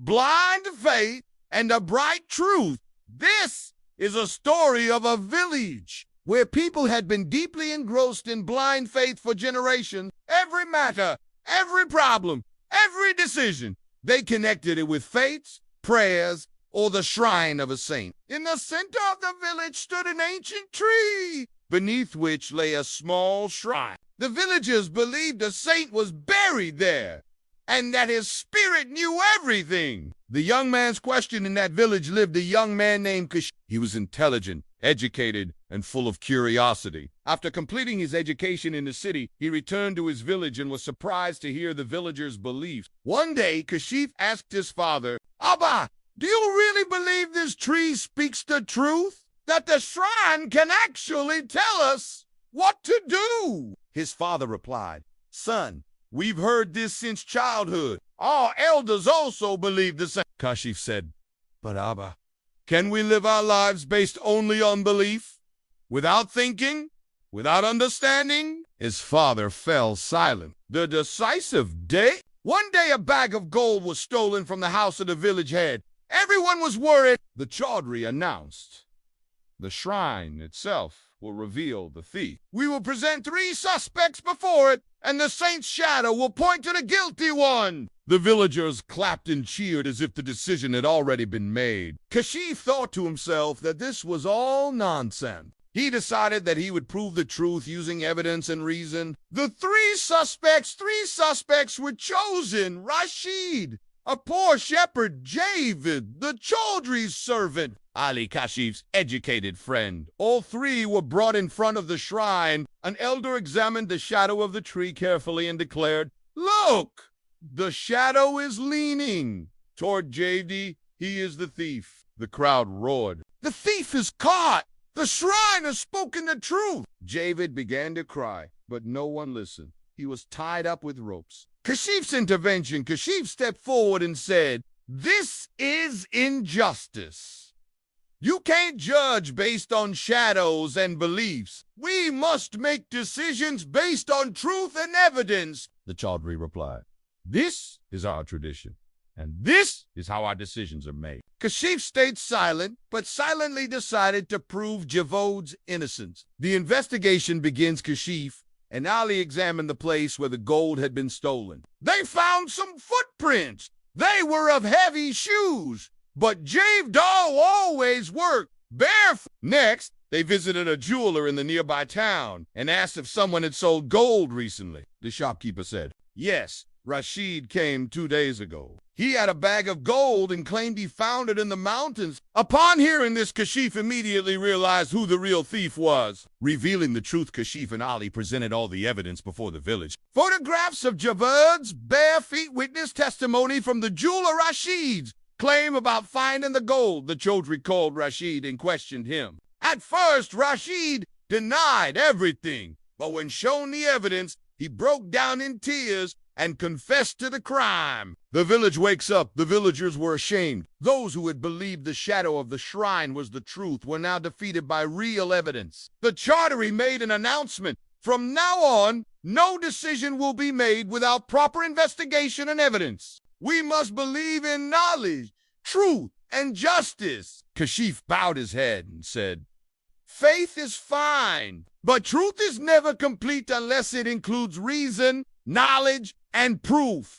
blind faith, and a bright truth. This is a story of a village where people had been deeply engrossed in blind faith for generations. Every matter, every problem, every decision, they connected it with faiths, prayers, or the shrine of a saint. In the center of the village stood an ancient tree, beneath which lay a small shrine. The villagers believed a saint was buried there, and that his spirit knew everything. The young man's question in that village lived a young man named Kashif. He was intelligent, educated, and full of curiosity. After completing his education in the city, he returned to his village and was surprised to hear the villagers' beliefs. One day, Kashif asked his father, "Abba, do you really believe this tree speaks the truth? That the shrine can actually tell us what to do?" His father replied, "Son, we've heard this since childhood. Our elders also believe the same." Kashif said, "But Abba, can we live our lives based only on belief? Without thinking? Without understanding?" His father fell silent. The decisive day? One day a bag of gold was stolen from the house of the village head. Everyone was worried. The chaudhry announced, "The shrine itself will reveal the thief. We will present 3 suspects before it, and the saint's shadow will point to the guilty one." The villagers clapped and cheered as if the decision had already been made. Kashif thought to himself that this was all nonsense. He decided that he would prove the truth using evidence and reason. The three suspects were chosen. Rashid, a poor shepherd; Javid, the chaudhry's servant; Ali, Kashif's educated friend. All 3 were brought in front of the shrine. An elder examined the shadow of the tree carefully and declared, "Look, the shadow is leaning toward Javid. He is the thief." The crowd roared, "The thief is caught! The shrine has spoken the truth!" Javid began to cry, but no one listened. He was tied up with ropes. Kashif's intervention. Kashif stepped forward and said, "This is injustice. You can't judge based on shadows and beliefs. We must make decisions based on truth and evidence." The chaudhry replied, "This is our tradition, and this is how our decisions are made." Kashif stayed silent, but silently decided to prove Javod's innocence. The investigation begins. Kashif and Ali examined the place where the gold had been stolen. They found some footprints. They were of heavy shoes, but Javed always worked barefoot. Next, they visited a jeweler in the nearby town and asked if someone had sold gold recently. The shopkeeper said, "Yes, Rashid came 2 days ago. He had a bag of gold and claimed he found it in the mountains." Upon hearing this, Kashif immediately realized who the real thief was. Revealing the truth, Kashif and Ali presented all the evidence before the village. Photographs of Javed's bare feet witnessed testimony from the jeweler Rashid's claim about finding the gold. The chaudhry called Rashid and questioned him. At first, Rashid denied everything, but when shown the evidence, he broke down in tears and confessed to the crime. The village wakes up. The villagers were ashamed. Those who had believed the shadow of the shrine was the truth were now defeated by real evidence. The chaudhry made an announcement. From now on, no decision will be made without proper investigation and evidence. We must believe in knowledge, truth, and justice. Kashif bowed his head and said, "Faith is fine, but truth is never complete unless it includes reason, knowledge, and proof."